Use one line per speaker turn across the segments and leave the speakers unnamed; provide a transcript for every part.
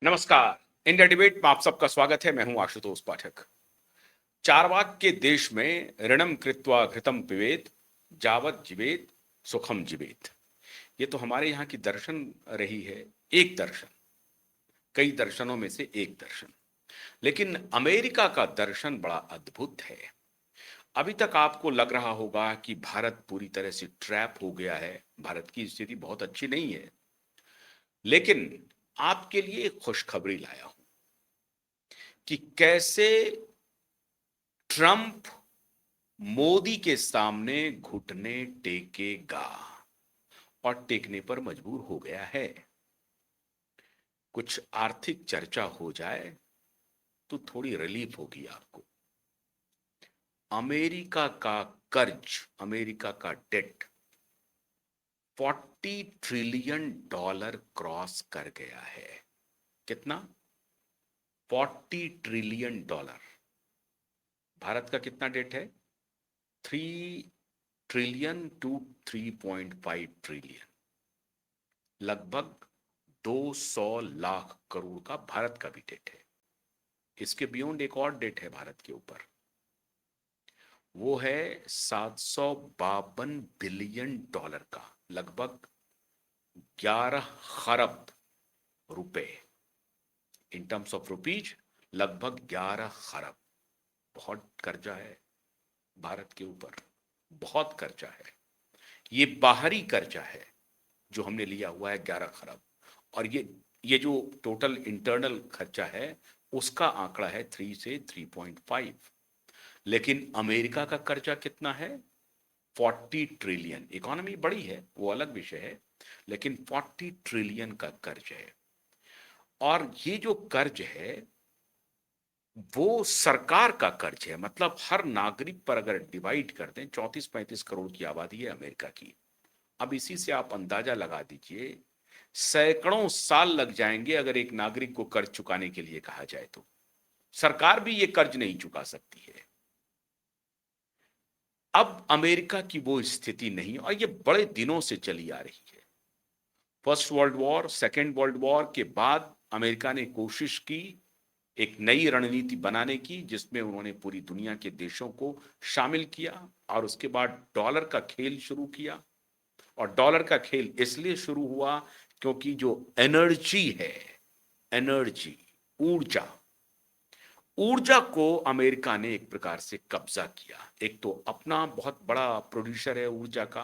नमस्कार। India debate में आप सबका स्वागत है। मैं हूं आशुतोष पाठक। चारवाक के देश में ऋणम कृत्वा घृतम पिबेत जावत जीवेत सुखम जीवेत। ये तो हमारे यहाँ की दर्शन रही है, एक दर्शन, कई दर्शनों में से एक दर्शन। लेकिन अमेरिका का दर्शन बड़ा अद्भुत है। अभी तक आपको लग रहा होगा कि भारत पूरी तरह से ट्रैप हो गया है, भारत की स्थिति बहुत अच्छी नहीं है। लेकिन आपके लिए एक खुशखबरी लाया हूं कि कैसे ट्रंप मोदी के सामने घुटने टेकेगा और टेकने पर मजबूर हो गया है। कुछ आर्थिक चर्चा हो जाए तो थोड़ी रिलीफ होगी आपको। अमेरिका का कर्ज, अमेरिका का डेट 40 ट्रिलियन डॉलर क्रॉस कर गया है। कितना? 40 ट्रिलियन डॉलर। भारत का कितना डेट है? 3 ट्रिलियन टू 3.5 ट्रिलियन, लगभग 200 लाख करोड़ का भारत का भी डेट है। इसके बियॉन्ड एक और डेट है भारत के ऊपर, वो है 752 बिलियन डॉलर का, लगभग 11 खरब रुपए। इन टर्म्स ऑफ रुपीज लगभग 11 खरब। बहुत कर्जा है भारत के ऊपर, बहुत कर्जा है। ये बाहरी कर्जा है जो हमने लिया हुआ है 11 खरब। और ये जो टोटल इंटरनल खर्चा है उसका आंकड़ा है 3 से 3.5। लेकिन अमेरिका का कर्जा कितना है? 40 ट्रिलियन। इकोनॉमी बड़ी है, वो अलग विषय है, लेकिन 40 ट्रिलियन का कर्ज है। और ये जो कर्ज है वो सरकार का कर्ज है। मतलब हर नागरिक पर अगर डिवाइड कर दें, 34-35 करोड़ की आबादी है अमेरिका की। अब इसी से आप अंदाजा लगा दीजिए, सैकड़ों साल लग जाएंगे अगर एक नागरिक को कर्ज चुकाने के लिए कहा जाए तो। सरकार भी ये कर्ज नहीं चुका सकती है। अब अमेरिका की वो स्थिति नहीं, और ये बड़े दिनों से चली आ रही है। First world war, second world war के बाद अमेरिका ने कोशिश की एक नई रणनीति बनाने की, जिसमें उन्होंने पूरी दुनिया के देशों को शामिल किया और उसके बाद डॉलर का खेल शुरू किया। और डॉलर का खेल इसलिए शुरू हुआ क्योंकि जो एनर्जी है, एनर्जी, ऊर्जा, ऊर्जा को अमेरिका ने एक प्रकार से कब्जा किया। एक तो अपना बहुत बड़ा प्रोड्यूसर है ऊर्जा का,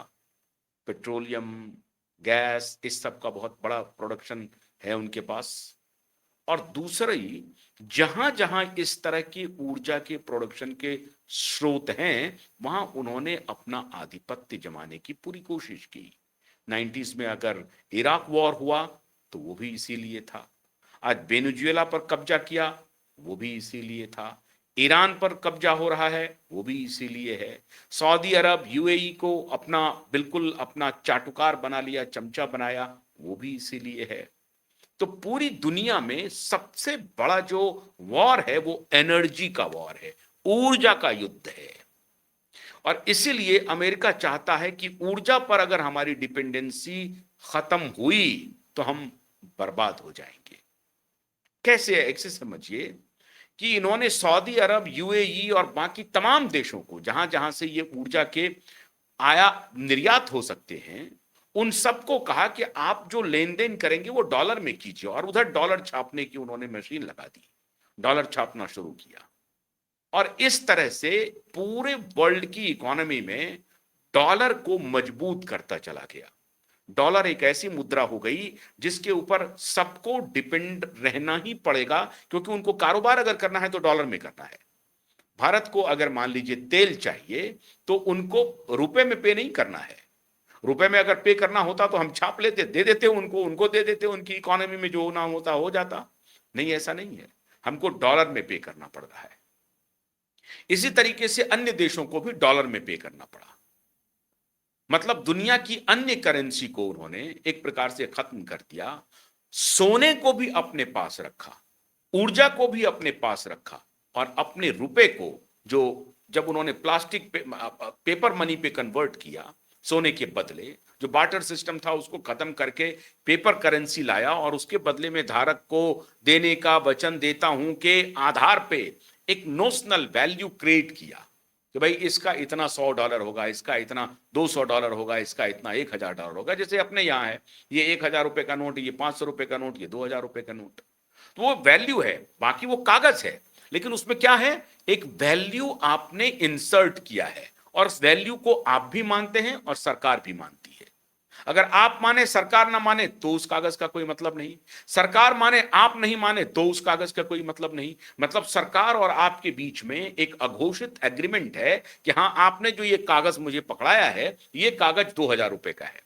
पेट्रोलियम, गैस, इस सब का बहुत बड़ा प्रोडक्शन है उनके पास। और दूसरी, जहां जहां इस तरह की ऊर्जा के प्रोडक्शन के स्रोत हैं वहां उन्होंने अपना आधिपत्य जमाने की पूरी कोशिश की। 90s में अगर इराक वॉर हुआ तो वो भी इसीलिए था। आज वेनेजुएला पर कब्जा किया, वो भी इसीलिए था। ईरान पर कब्जा हो रहा है, वो भी इसीलिए है। सऊदी अरब, यूएई को अपना बिल्कुल अपना चाटुकार बना लिया, चमचा बनाया, वो भी इसीलिए है। तो पूरी दुनिया में सबसे बड़ा जो वॉर है वो एनर्जी का वॉर है, ऊर्जा का युद्ध है। और इसीलिए अमेरिका चाहता है कि ऊर्जा पर अगर हमारी डिपेंडेंसी खत्म हुई तो हम बर्बाद हो जाएंगे। कैसे है, ऐसे समझिए कि इन्होंने सऊदी अरब, यूएई और बाकी तमाम देशों को, जहां जहां से ये ऊर्जा के आया निर्यात हो सकते हैं, उन सबको कहा कि आप जो लेन देन करेंगे वो डॉलर में कीजिए। और उधर डॉलर छापने की उन्होंने मशीन लगा दी, डॉलर छापना शुरू किया। और इस तरह से पूरे वर्ल्ड की इकोनॉमी में डॉलर को मजबूत करता चला गया। डॉलर एक ऐसी मुद्रा हो गई जिसके ऊपर सबको डिपेंड रहना ही पड़ेगा, क्योंकि उनको कारोबार अगर करना है तो डॉलर में करना है। भारत को अगर मान लीजिए तेल चाहिए तो उनको रुपए में पे नहीं करना है। रुपए में अगर पे करना होता तो हम छाप लेते, दे देते उनको, उनको दे देते, उनकी इकोनॉमी में जो ना होता हो जाता। नहीं, ऐसा नहीं है, हमको डॉलर में पे करना पड़ रहा है। इसी तरीके से अन्य देशों को भी डॉलर में पे करना पड़ा। मतलब दुनिया की अन्य करेंसी को उन्होंने एक प्रकार से खत्म कर दिया। सोने को भी अपने पास रखा, ऊर्जा को भी अपने पास रखा, और अपने रुपए को, जो जब उन्होंने प्लास्टिक पेपर मनी पे कन्वर्ट किया, सोने के बदले। जो बार्टर सिस्टम था उसको खत्म करके पेपर करेंसी लाया और उसके बदले में धारक को देने का वचन देता हूं के आधार पे एक नोशनल वैल्यू क्रिएट किया कि भाई इसका इतना $100 होगा, इसका इतना $200 होगा, इसका इतना $1000 होगा। जैसे अपने यहाँ है, ये $1000 का नोट, ये ₹500 का नोट, ये $2000 का नोट। तो वो वैल्यू है, बाकी वो कागज है, लेकिन उसमें क्या है, एक वैल्यू आपने इंसर्ट किया है और उस वैल्यू को आप भी मानते हैं और सरकार भी मानती है। अगर आप माने सरकार ना माने तो उस कागज का कोई मतलब नहीं, सरकार माने आप नहीं माने तो उस कागज का कोई मतलब नहीं। मतलब सरकार और आपके बीच में एक अघोषित एग्रीमेंट है कि हां आपने जो ये कागज मुझे पकड़ाया है, ये कागज $2000 का है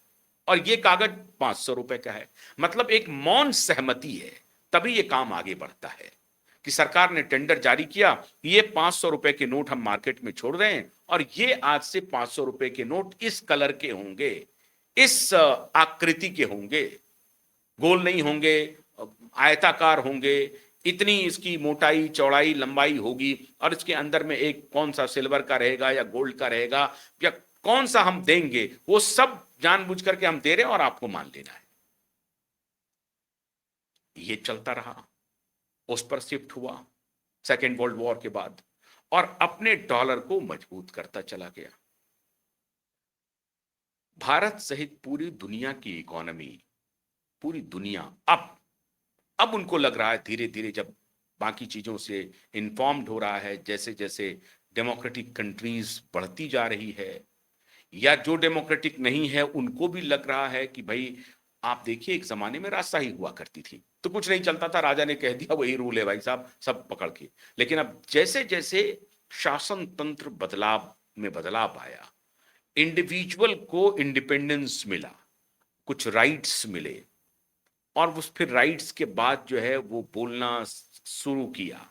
और ये कागज $500 का है। मतलब एक मौन सहमति है, तभी ये काम आगे बढ़ता है कि सरकार ने टेंडर जारी किया, ये $500 के नोट हम मार्केट में छोड़ रहे हैं और ये आज से $500 के नोट इस कलर के होंगे, इस आकृति के होंगे, गोल नहीं होंगे, आयताकार होंगे, इतनी इसकी मोटाई चौड़ाई लंबाई होगी और इसके अंदर में एक कौन सा सिल्वर का रहेगा या गोल्ड का रहेगा या कौन सा हम देंगे, वो सब जानबूझ करके हम दे रहे हैं और आपको मान लेना है। ये चलता रहा, उस पर शिफ्ट हुआ सेकेंड वर्ल्ड वॉर के बाद और अपने डॉलर को मजबूत करता चला गया। भारत सहित पूरी दुनिया की इकोनॉमी, पूरी दुनिया अब उनको लग रहा है धीरे धीरे, जब बाकी चीजों से इन्फॉर्म्ड हो रहा है, जैसे जैसे डेमोक्रेटिक कंट्रीज बढ़ती जा रही है या जो डेमोक्रेटिक नहीं है उनको भी लग रहा है कि भाई आप देखिए एक जमाने में राजशाही हुआ करती थी तो कुछ नहीं चलता था, राजा ने कह दिया वही रूल है भाई साहब, सब पकड़ के। लेकिन अब जैसे जैसे शासन तंत्र बदलाव में बदलाव आया, इंडिविजुअल को इंडिपेंडेंस मिला, कुछ राइट्स मिले और उस फिर राइट्स के बाद जो है वो बोलना शुरू किया,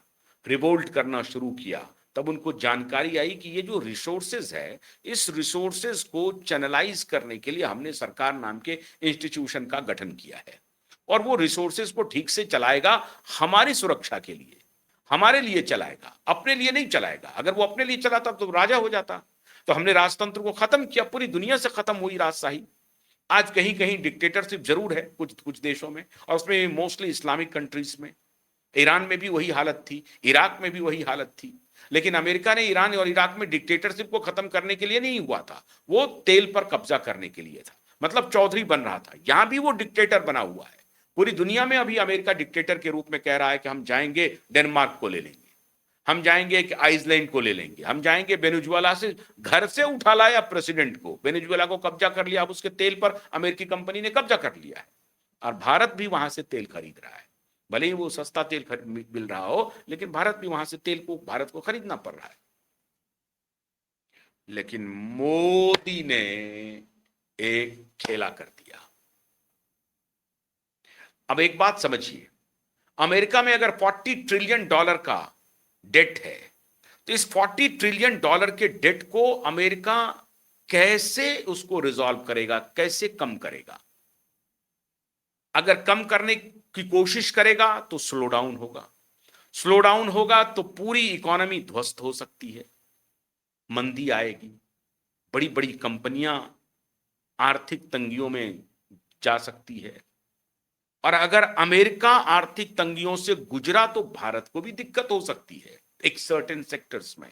रिवोल्ट करना शुरू किया, तब उनको जानकारी आई कि ये जो रिसोर्सेज है, इस रिसोर्सेज को चैनलाइज करने के लिए हमने सरकार नाम के इंस्टीट्यूशन का गठन किया है और वो रिसोर्सेज को ठीक से चलाएगा, हमारी सुरक्षा के लिए, हमारे लिए चलाएगा, अपने लिए नहीं चलाएगा। अगर वो अपने लिए चलाता तो राजा हो जाता। तो हमने राजतंत्र को खत्म किया, पूरी दुनिया से खत्म हुई राजशाही। आज कहीं कहीं डिक्टेटरशिप जरूर है कुछ कुछ देशों में और उसमें मोस्टली इस्लामिक कंट्रीज में, ईरान में भी वही हालत थी, इराक में भी वही हालत थी। लेकिन अमेरिका ने ईरान और इराक में डिक्टेटरशिप को खत्म करने के लिए नहीं हुआ था, वो तेल पर कब्जा करने के लिए था, मतलब चौधरी बन रहा था। यहां भी वो डिक्टेटर बना हुआ है। पूरी दुनिया में अभी अमेरिका डिक्टेटर के रूप में कह रहा है कि हम जाएंगे डेनमार्क को ले लेंगे, हम जाएंगे कि आइसलैंड को ले लेंगे, हम जाएंगे वेनेजुएला से, घर से उठा लाया प्रेसिडेंट को, वेनेजुएला को कब्जा कर लिया, अब उसके तेल पर अमेरिकी कंपनी ने कब्जा कर लिया है और भारत भी वहां से तेल खरीद रहा है। भले ही वो सस्ता तेल मिल रहा हो, लेकिन भारत भी वहां से तेल को भारत को खरीदना पड़ रहा है। लेकिन मोदी ने एक खेला कर दिया। अब एक बात समझिए, अमेरिका में अगर $40 ट्रिलियन का डेट है तो इस $40 ट्रिलियन के डेट को अमेरिका कैसे उसको रिजॉल्व करेगा, कैसे कम करेगा? अगर कम करने की कोशिश करेगा तो स्लो डाउन होगा, स्लो डाउन होगा तो पूरी इकोनॉमी ध्वस्त हो सकती है, मंदी आएगी, बड़ी बड़ी कंपनियां आर्थिक तंगियों में जा सकती है और अगर अमेरिका आर्थिक तंगियों से गुजरा तो भारत को भी दिक्कत हो सकती है एक सर्टेन सेक्टर्स में।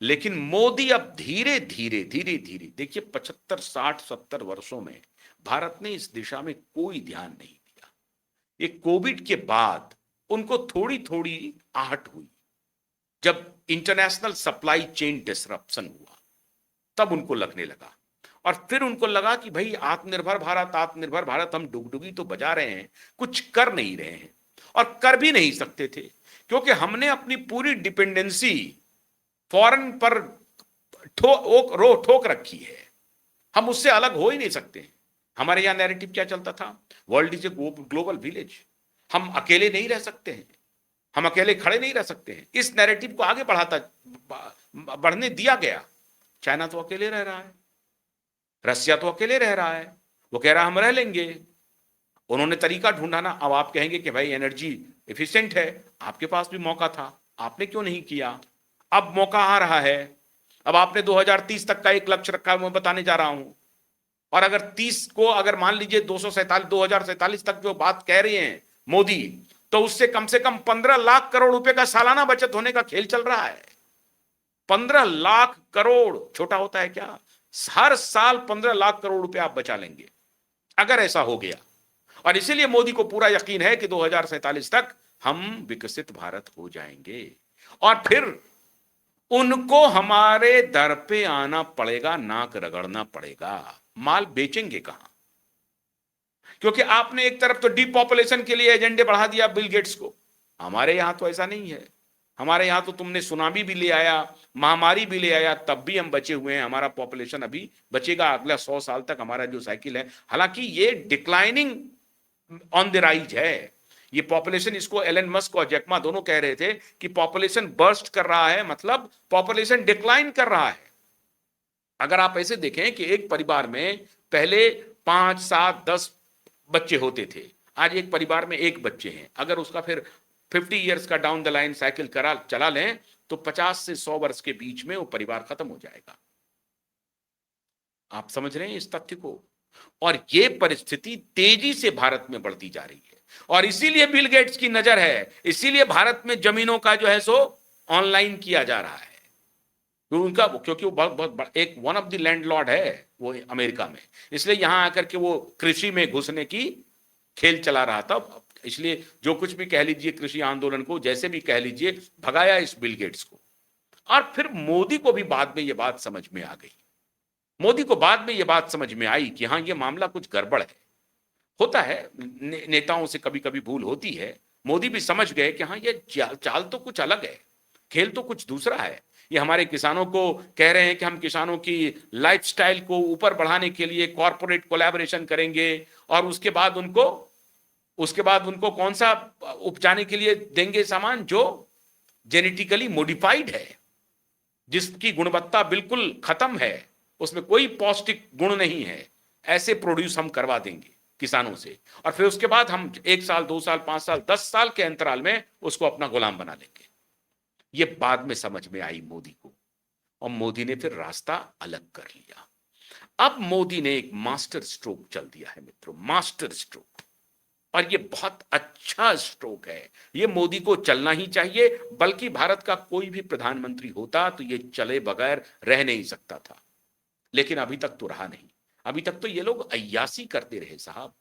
लेकिन मोदी अब धीरे धीरे धीरे धीरे, देखिए 75 60 70 वर्षों में भारत ने इस दिशा में कोई ध्यान नहीं दिया। ये कोविड के बाद उनको थोड़ी थोड़ी आहट हुई, जब इंटरनेशनल सप्लाई चेन डिसरप्शन हुआ तब उनको लगने लगा और फिर उनको लगा कि भाई आत्मनिर्भर भारत हम डुगडुगी तो बजा रहे हैं, कुछ कर नहीं रहे हैं और कर भी नहीं सकते थे क्योंकि हमने अपनी पूरी डिपेंडेंसी फॉरेन पर ठोक रखी है, हम उससे अलग हो ही नहीं सकते। हमारे यहां नैरेटिव क्या चलता था, world is a global village, हम अकेले नहीं रह सकते हैं, हम अकेले खड़े नहीं रह सकते हैं। इस नैरेटिव को आगे बढ़ने दिया गया। चाइना तो अकेले रह रहा है, रसिया तो अकेले रह रहा है, वो कह रहा हम रह लेंगे, उन्होंने तरीका ढूंढा ना। अब आप कहेंगे कि भाई एनर्जी एफिशिएंट है, आपके पास भी मौका था, आपने क्यों नहीं किया? अब मौका आ रहा है, अब आपने 2030 तक का एक लक्ष्य रखा है, मैं बताने जा रहा हूं। और अगर 30 को अगर मान लीजिए 2047 तक जो बात कह रहे हैं मोदी, तो उससे कम से कम 15 लाख करोड़ रुपए का सालाना बचत होने का खेल चल रहा है। 15 लाख करोड़ छोटा होता है क्या? हर साल 15 लाख करोड़ रुपए आप बचा लेंगे अगर ऐसा हो गया। और इसीलिए मोदी को पूरा यकीन है कि 2047 तक हम विकसित भारत हो जाएंगे और फिर उनको हमारे दर पे आना पड़ेगा, नाक रगड़ना पड़ेगा। माल बेचेंगे कहां? क्योंकि आपने एक तरफ तो डीपॉपुलेशन के लिए एजेंडे बढ़ा दिया बिल गेट्स को। हमारे यहां तो ऐसा नहीं है। हमारे यहां तो तुमने सुनामी भी ले आया, महामारी भी ले आया, तब भी हम बचे हुए हैं। हमारा पॉपुलेशन अभी बचेगा अगला 100 साल तक, हमारा जो साइकिल है। हालांकि ये डिक्लाइनिंग ऑन द राइज है ये पॉपुलेशन। इसको एलन मस्क और जैक मा दोनों कह रहे थे कि पॉपुलेशन बर्स्ट कर रहा है, मतलब पॉपुलेशन डिक्लाइन कर रहा है। अगर आप ऐसे देखें कि एक परिवार में पहले 5, 7, 10 बच्चे होते थे, आज एक परिवार में एक बच्चे हैं। अगर उसका फिर 50 ईयर्स का डाउन द लाइन साइकिल करा चला लें तो 50 से 100 वर्ष के बीच में वो परिवार खत्म हो जाएगा। आप समझ रहे हैं इस तथ्य को? और ये परिस्थिति तेजी से भारत में बढ़ती जा रही है और इसीलिए बिल गेट्स की नजर है, इसीलिए भारत में जमीनों का जो है सो ऑनलाइन किया जा रहा है। क्योंकि वो बहुत एक वन ऑफ द लैंडलॉर्ड है वो अमेरिका में, इसलिए यहां आकर के वो कृषि में घुसने की खेल चला रहा था। इसलिए जो कुछ भी कह लीजिए, कृषि आंदोलन को जैसे भी कह लीजिए, भगाया इस बिल गेट्स को। और फिर मोदी को भी बाद में ये बात समझ में आ गई। मोदी को बाद में ये बात समझ में आई कि हाँ, ये मामला कुछ गड़बड़ है। होता है नेताओं से कभी कभी भूल होती है। मोदी भी समझ गए कि हाँ, ये चाल तो कुछ अलग है, खेल तो कुछ दूसरा है। ये हमारे किसानों को कह रहे हैं कि हम किसानों की लाइफस्टाइल को ऊपर बढ़ाने के लिए कॉर्पोरेट कोलैबोरेशन करेंगे और उसके बाद उनको कौन सा उपजाने के लिए देंगे सामान जो जेनेटिकली मॉडिफाइड है, जिसकी गुणवत्ता बिल्कुल खत्म है, उसमें कोई पौष्टिक गुण नहीं है। ऐसे प्रोड्यूस हम करवा देंगे किसानों से और फिर उसके बाद हम 1 साल, 2 साल, 5 साल, 10 साल के अंतराल में उसको अपना गुलाम बना लेंगे। ये बाद में समझ में आई मोदी को और मोदी ने फिर रास्ता अलग कर लिया। अब मोदी ने एक मास्टर स्ट्रोक चल दिया है मित्रों, मास्टर स्ट्रोक। और ये बहुत अच्छा स्ट्रोक है। ये मोदी को चलना ही चाहिए, बल्कि भारत का कोई भी प्रधानमंत्री होता तो ये चले बगैर रह नहीं सकता था। लेकिन अभी तक तो रहा नहीं। अभी तक तो ये लोग अय्यासी करते रहे साहब,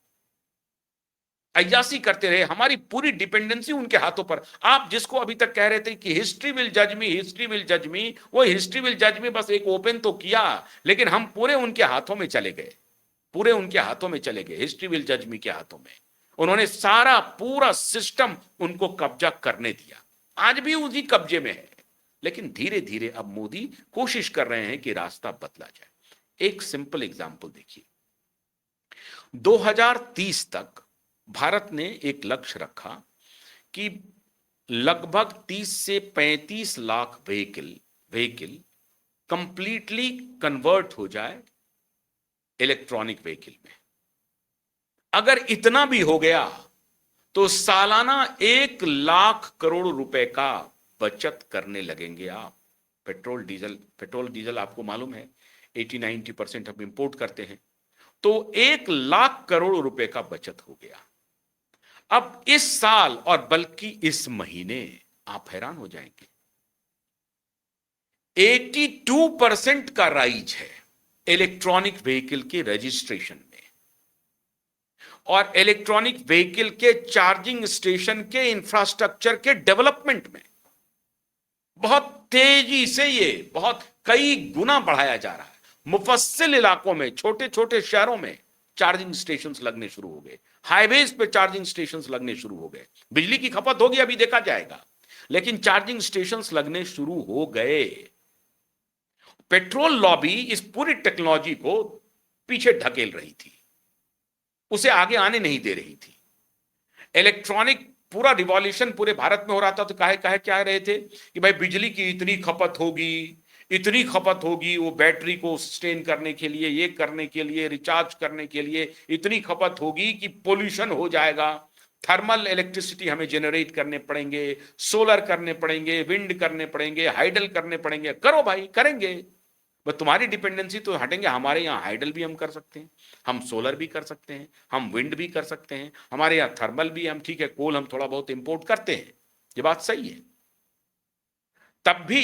अय्यासी करते रहे। हमारी पूरी डिपेंडेंसी उनके हाथों पर। आप जिसको अभी तक कह रहे थे कि हिस्ट्री विल जज मी, हिस्ट्री विल जज मी, वो हिस्ट्री विल जज मी बस एक ओपन तो किया, लेकिन हम पूरे उनके हाथों में चले गए, पूरे उनके हाथों में चले गए, हिस्ट्री विल जज मी के हाथों में। उन्होंने सारा पूरा सिस्टम उनको कब्जा करने दिया, आज भी उसी कब्जे में है। लेकिन धीरे धीरे अब मोदी कोशिश कर रहे हैं कि रास्ता बदला जाए। एक सिंपल एग्जांपल देखिए, 2030 तक भारत ने एक लक्ष्य रखा कि लगभग 30 से 35 लाख व्हीकल कंप्लीटली कन्वर्ट हो जाए इलेक्ट्रॉनिक व्हीकल में। अगर इतना भी हो गया तो सालाना 1 लाख करोड़ रुपए का बचत करने लगेंगे आप। पेट्रोल डीजल आपको मालूम है 80-90% हम इंपोर्ट करते हैं, तो 1 लाख करोड़ रुपए का बचत हो गया। अब इस साल और बल्कि इस महीने आप हैरान हो जाएंगे, 82% का राइज है इलेक्ट्रॉनिक व्हीकल के रजिस्ट्रेशन में और इलेक्ट्रॉनिक व्हीकल के चार्जिंग स्टेशन के इंफ्रास्ट्रक्चर के डेवलपमेंट में बहुत तेजी से ये बहुत कई गुना बढ़ाया जा रहा है। मुफस्सिल इलाकों में, छोटे छोटे शहरों में चार्जिंग स्टेशंस लगने शुरू हो गए, हाईवेज पे चार्जिंग स्टेशंस लगने शुरू हो गए। बिजली की खपत होगी अभी देखा जाएगा, लेकिन चार्जिंग स्टेशंस लगने शुरू हो गए। पेट्रोल लॉबी इस पूरी टेक्नोलॉजी को पीछे ढकेल रही थी, उसे आगे आने नहीं दे रही थी। इलेक्ट्रॉनिक पूरा रिवॉल्यूशन पूरे भारत में हो रहा था, तो काहे क्या रहे थे कि भाई बिजली की इतनी खपत होगी, वो बैटरी को सस्टेन करने के लिए, ये करने के लिए, रिचार्ज करने के लिए इतनी खपत होगी कि पोल्यूशन हो जाएगा। थर्मल इलेक्ट्रिसिटी हमें जनरेट करने पड़ेंगे, सोलर करने पड़ेंगे, विंड करने पड़ेंगे, हाइडल करने पड़ेंगे। करो भाई, करेंगे, बस तुम्हारी डिपेंडेंसी तो हटेंगे, हमारे यहाँ हाइडल भी हम कर सकते हैं, हम सोलर भी कर सकते हैं, हम विंड भी कर सकते हैं, हमारे यहाँ थर्मल भी, हम ठीक है कोल हम थोड़ा बहुत इंपोर्ट करते हैं, ये बात सही है। तब भी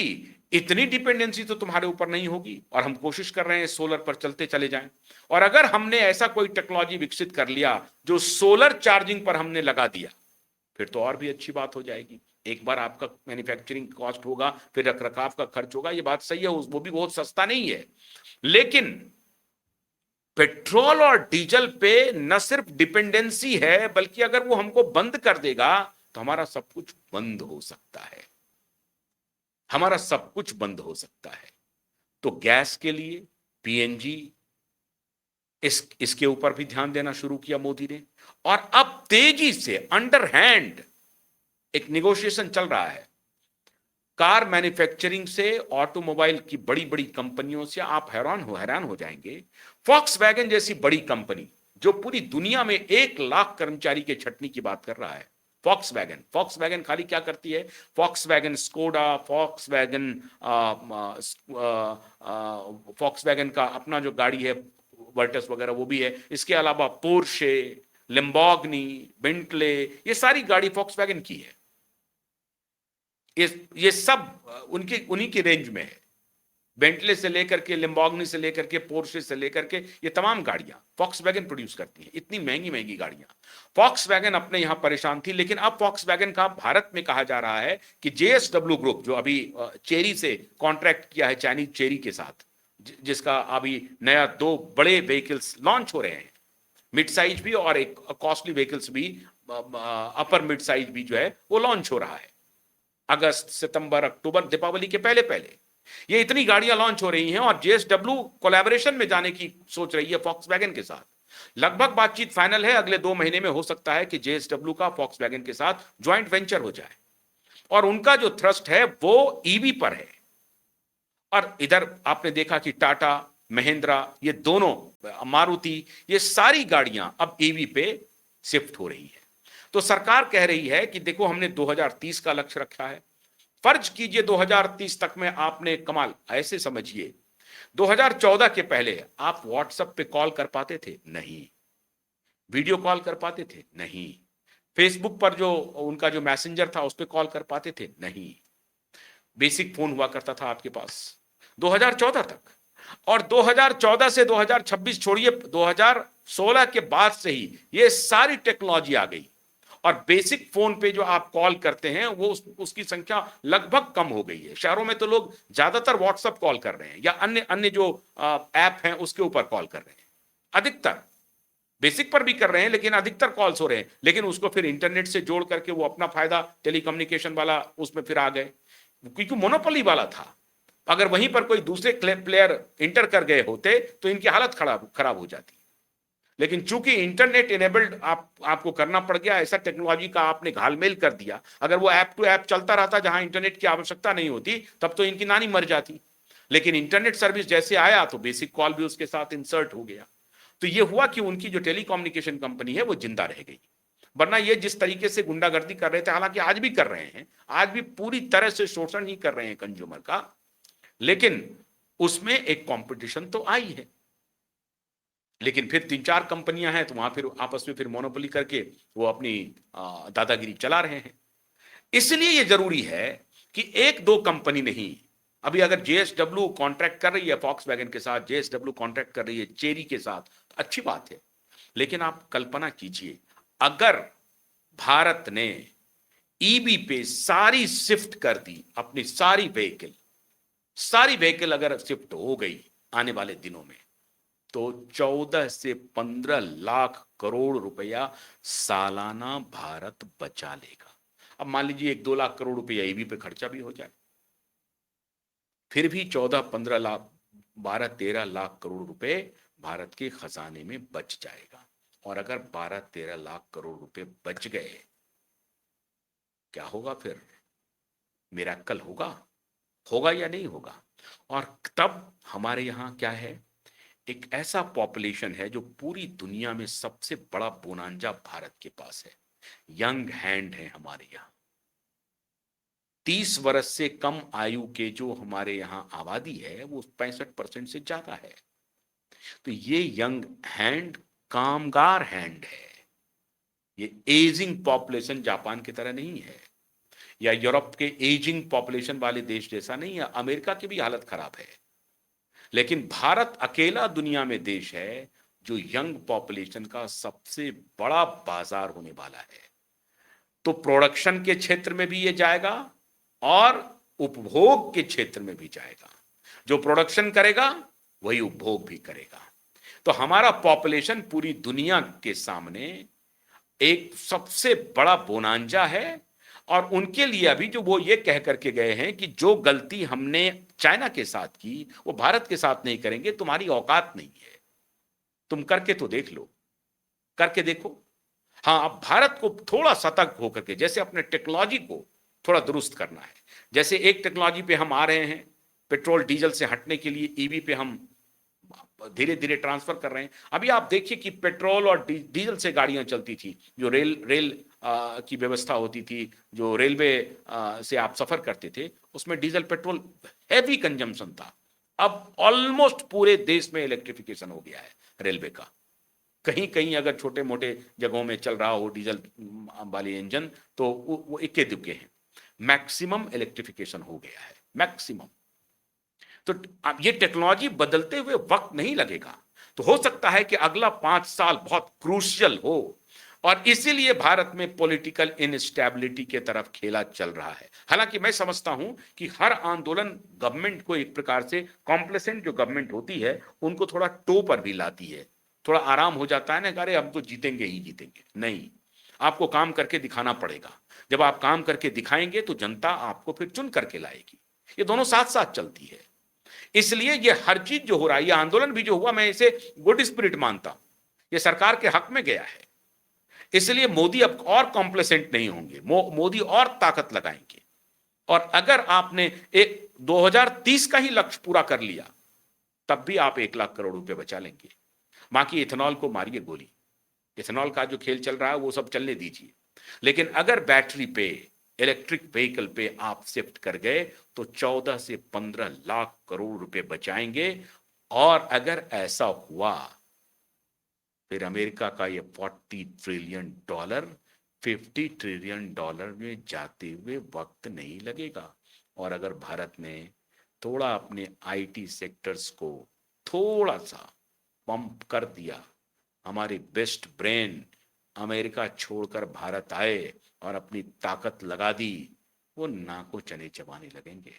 इतनी डिपेंडेंसी तो तुम्हारे ऊपर नहीं होगी, और हम कोशिश कर रहे हैं सोलर पर चलते चले जाएं। और अगर हमने ऐसा कोई टेक्नोलॉजी विकसित कर लिया जो सोलर चार्जिंग पर हमने लगा दिया, फिर तो और भी अच्छी बात हो जाएगी। एक बार आपका मैन्युफैक्चरिंग कॉस्ट होगा, फिर रखरखाव का खर्च होगा, ये बात सही है, वो भी बहुत सस्ता नहीं है। लेकिन पेट्रोल और डीजल पे न सिर्फ डिपेंडेंसी है, बल्कि अगर वो हमको बंद कर देगा तो हमारा सब कुछ बंद हो सकता है, हमारा सब कुछ बंद हो सकता है। तो गैस के लिए पीएनजी, इसके ऊपर भी ध्यान देना शुरू किया मोदी ने, और अब तेजी से अंडर हैंड एक निगोशिएशन चल रहा है कार मैन्युफैक्चरिंग से, ऑटोमोबाइल की बड़ी बड़ी कंपनियों से। आप हैरान हो जाएंगे, फॉक्सवैगन जैसी बड़ी कंपनी जो पूरी दुनिया में 1 लाख कर्मचारी के छटनी की बात कर रहा है, फॉक्सवैगन खाली क्या करती है, फॉक्सवैगन स्कोडा, फॉक्सवैगन का अपना जो गाड़ी है वर्टस वगैरह वो भी है, इसके अलावा पोर्शे, लेम्बोर्गिनी, बेंटले, ये सारी गाड़ी फॉक्सवैगन की है। ये सब उनकी उन्हीं की रेंज में है। बेंटले से लेकर के, लिम्बॉर्गिनी से लेकर के, पोर्शे से लेकर के, ये तमाम गाड़ियां फॉक्सवैगन प्रोड्यूस करती हैं, इतनी महंगी महंगी गाड़ियां। फॉक्सवैगन अपने यहां परेशान थी, लेकिन अब फॉक्सवैगन का भारत में कहा जा रहा है कि जेएसडब्ल्यू ग्रुप, जो अभी चेरी से कॉन्ट्रैक्ट किया है, चाइनीज चेरी के साथ, जिसका अभी नया 2 बड़े व्हीकल्स लॉन्च हो रहे हैं, मिड साइज भी और एक कॉस्टली व्हीकल्स भी, अपर मिड साइज भी जो है वो लॉन्च हो रहा है अगस्त, सितंबर, अक्टूबर, दीपावली के पहले पहले। ये इतनी गाड़ियां लॉन्च हो रही हैं, और जेएसडब्ल्यू कोलैबोरेशन में जाने की सोच रही है फॉक्सवैगन के साथ। लगभग बातचीत फाइनल है, अगले 2 महीने में हो सकता है कि जेएसडब्ल्यू का फॉक्सवैगन के साथ ज्वाइंट वेंचर हो जाए, और उनका जो थ्रस्ट है वो ईवी पर है। और इधर आपने देखा कि टाटा, महिंद्रा, ये दोनों, मारुति, ये सारी गाड़ियां अब ईवी पे शिफ्ट हो रही है। तो सरकार कह रही है कि देखो हमने 2030 का लक्ष्य रखा है, फर्ज कीजिए 2030 तक में आपने कमाल, ऐसे समझिए 2014 के पहले आप व्हाट्सएप पे कॉल कर पाते थे? नहीं। वीडियो कॉल कर पाते थे? नहीं। फेसबुक पर जो उनका जो मैसेंजर था उस पर कॉल कर पाते थे? नहीं। बेसिक फोन हुआ करता था आपके पास 2014 तक, और 2014 से 2026 छोड़िए, 2016 के बाद से ही ये सारी टेक्नोलॉजी आ गई, और बेसिक फोन पे जो आप कॉल करते हैं वो उसकी संख्या लगभग कम हो गई है। शहरों में तो लोग ज्यादातर व्हाट्सएप कॉल कर रहे हैं, या अन्य अन्य जो ऐप हैं उसके ऊपर कॉल कर रहे हैं, अधिकतर बेसिक पर भी कर रहे हैं, लेकिन अधिकतर कॉल्स हो रहे हैं। लेकिन उसको फिर इंटरनेट से जोड़ करके वो अपना फायदा टेलीकम्युनिकेशन वाला उसमें फिर आ गए, क्योंकि मोनोपोली वाला था। अगर वहीं पर कोई दूसरे प्लेयर इंटर कर गए होते तो इनकी हालत खराब हो जाती। लेकिन चूंकि इंटरनेट इनेबल्ड आपको करना पड़ गया, ऐसा टेक्नोलॉजी का आपने घालमेल कर दिया, अगर वो ऐप टू ऐप चलता रहता जहां इंटरनेट की आवश्यकता नहीं होती, तब तो इनकी नानी मर जाती। लेकिन इंटरनेट सर्विस जैसे आया तो बेसिक कॉल भी उसके साथ इंसर्ट हो गया। तो ये हुआ कि उनकी जो टेलीकम्युनिकेशन कंपनी है वो जिंदा रह गई। वरना ये जिस तरीके से गुंडागर्दी कर रहे थे, हालांकि आज भी कर रहे हैं, आज भी पूरी तरह से शोषण ही कर रहे हैं कंज्यूमर का, लेकिन उसमें एक कंपटीशन तो आई है। लेकिन फिर 3-4 कंपनियां हैं, तो वहां फिर आपस में फिर मोनोपोली करके वो अपनी दादागिरी चला रहे हैं। इसलिए ये जरूरी है कि एक दो कंपनी नहीं, अभी अगर जेएसडब्ल्यू कॉन्ट्रैक्ट कर रही है फॉक्सवैगन के साथ, जेएसडब्ल्यू कॉन्ट्रैक्ट कर रही है चेरी के साथ, तो अच्छी बात है। लेकिन आप कल्पना कीजिए, अगर भारत ने ईवी पे सारी शिफ्ट कर दी, अपनी सारी व्हीकल अगर शिफ्ट हो गई आने वाले दिनों में, तो 14 से 15 लाख करोड़ रुपया सालाना भारत बचा लेगा। अब मान लीजिए 1-2 लाख करोड़ रुपया ईवी पे खर्चा भी हो जाए, फिर भी 14-15 लाख, 12-13 लाख करोड़ रुपए भारत के खजाने में बच जाएगा। और अगर 12-13 लाख करोड़ रुपए बच गए, क्या होगा फिर? मिरेकल होगा, होगा या नहीं होगा? और तब हमारे यहां क्या है, एक ऐसा पॉपुलेशन है जो पूरी दुनिया में सबसे बड़ा बोनांजा भारत के पास है, यंग हैंड है हमारे यहाँ। 30 वर्ष से कम आयु के जो हमारे यहाँ आबादी है वो 65% से ज्यादा है। तो ये यंग हैंड कामगार हैंड है। ये एजिंग पॉपुलेशन जापान की तरह नहीं है, या यूरोप के एजिंग पॉपुलेशन वाले देश जैसा नहीं है। अमेरिका की भी हालत खराब है, लेकिन भारत अकेला दुनिया में देश है जो यंग पॉपुलेशन का सबसे बड़ा बाजार होने वाला है। तो प्रोडक्शन के क्षेत्र में भी ये जाएगा और उपभोग के क्षेत्र में भी जाएगा। जो प्रोडक्शन करेगा वही उपभोग भी करेगा। तो हमारा पॉपुलेशन पूरी दुनिया के सामने एक सबसे बड़ा बोनांजा है। और उनके लिए अभी जो वो ये कह करके गए हैं कि जो गलती हमने चाइना के साथ की वो भारत के साथ नहीं करेंगे, तुम्हारी औकात नहीं है, तुम करके तो देख लो, करके देखो। हाँ, अब भारत को थोड़ा सतर्क होकर के, जैसे अपने टेक्नोलॉजी को थोड़ा दुरुस्त करना है। जैसे एक टेक्नोलॉजी पे हम आ रहे हैं, पेट्रोल डीजल से हटने के लिए ईवी पे हम धीरे धीरे ट्रांसफर कर रहे हैं। अभी आप देखिए कि पेट्रोल और डीजल से गाड़ियां चलती थी, जो रेल की व्यवस्था होती थी, जो रेलवे से आप सफर करते थे, उसमें डीजल पेट्रोल हैवी कंजम्पशन था। अब ऑलमोस्ट पूरे देश में इलेक्ट्रिफिकेशन हो गया है रेलवे का। कहीं कहीं अगर छोटे मोटे जगहों में चल रहा हो डीजल वाले इंजन, तो वो इक्के दुक्के हैं। मैक्सिमम इलेक्ट्रिफिकेशन हो गया है, मैक्सिमम। तो अब ये टेक्नोलॉजी बदलते हुए वक्त नहीं लगेगा। तो हो सकता है कि अगला 5 साल बहुत क्रूशियल हो, और इसीलिए भारत में पॉलिटिकल इनस्टेबिलिटी के तरफ खेला चल रहा है। हालांकि मैं समझता हूं कि हर आंदोलन गवर्नमेंट को एक प्रकार से, कॉम्प्लेसेंट जो गवर्नमेंट होती है उनको थोड़ा टो पर भी लाती है। थोड़ा आराम हो जाता है ना, अरे हम तो जीतेंगे ही जीतेंगे। नहीं, आपको काम करके दिखाना पड़ेगा। जब आप काम करके दिखाएंगे तो जनता आपको फिर चुन करके लाएगी। ये दोनों साथ साथ चलती है। इसलिए ये हर चीज जो हो रहा है, ये आंदोलन भी जो हुआ, मैं इसे गुड स्पिरिट मानता हूं। ये सरकार के हक में गया है। इसलिए मोदी अब और कॉम्प्लेसेंट नहीं होंगे, मोदी और ताकत लगाएंगे। और अगर आपने एक 2030 का ही लक्ष्य पूरा कर लिया, तब भी आप 1 लाख करोड़ रुपए बचा लेंगे। बाकी इथेनॉल को मारिए गोली, इथेनॉल का जो खेल चल रहा है वो सब चलने दीजिए। लेकिन अगर बैटरी पे, इलेक्ट्रिक व्हीकल पे आप शिफ्ट कर गए तो 14 से 15 लाख करोड़ रुपए बचाएंगे। और अगर ऐसा हुआ, फिर अमेरिका का ये $40 ट्रिलियन, $50 ट्रिलियन में जाते हुए वक्त नहीं लगेगा। और अगर भारत ने थोड़ा अपने आईटी सेक्टर्स को थोड़ा सा पंप कर दिया, हमारी बेस्ट ब्रेन अमेरिका छोड़कर भारत आए और अपनी ताकत लगा दी, वो नाको चने चबाने लगेंगे।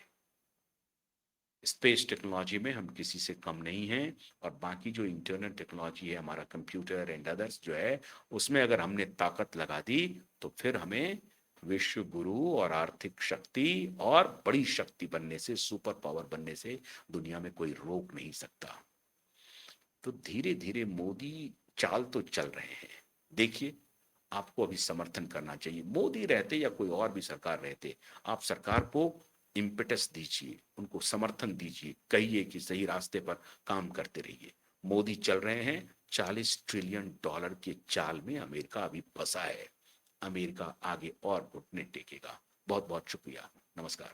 स्पेस टेक्नोलॉजी में हम किसी से कम नहीं हैं। और बाकी जो इंटरनल टेक्नोलॉजी है, हमारा कंप्यूटर एंड अदर्स जो है, उसमें अगर हमने ताकत लगा दी तो फिर हमें विश्व गुरु और आर्थिक शक्ति और बड़ी शक्ति बनने से, सुपर पावर बनने से दुनिया में कोई रोक नहीं सकता। तो धीरे धीरे मोदी चाल तो चल रहे हैं। देखिए, आपको अभी समर्थन करना चाहिए। मोदी रहते या कोई और भी सरकार रहते, आप सरकार को इम्पेटस दीजिए, उनको समर्थन दीजिए, कहिए कि सही रास्ते पर काम करते रहिए। मोदी चल रहे हैं, $40 ट्रिलियन के चाल में अमेरिका अभी फंसा है। अमेरिका आगे और घुटने टेकेगा। बहुत बहुत शुक्रिया, नमस्कार।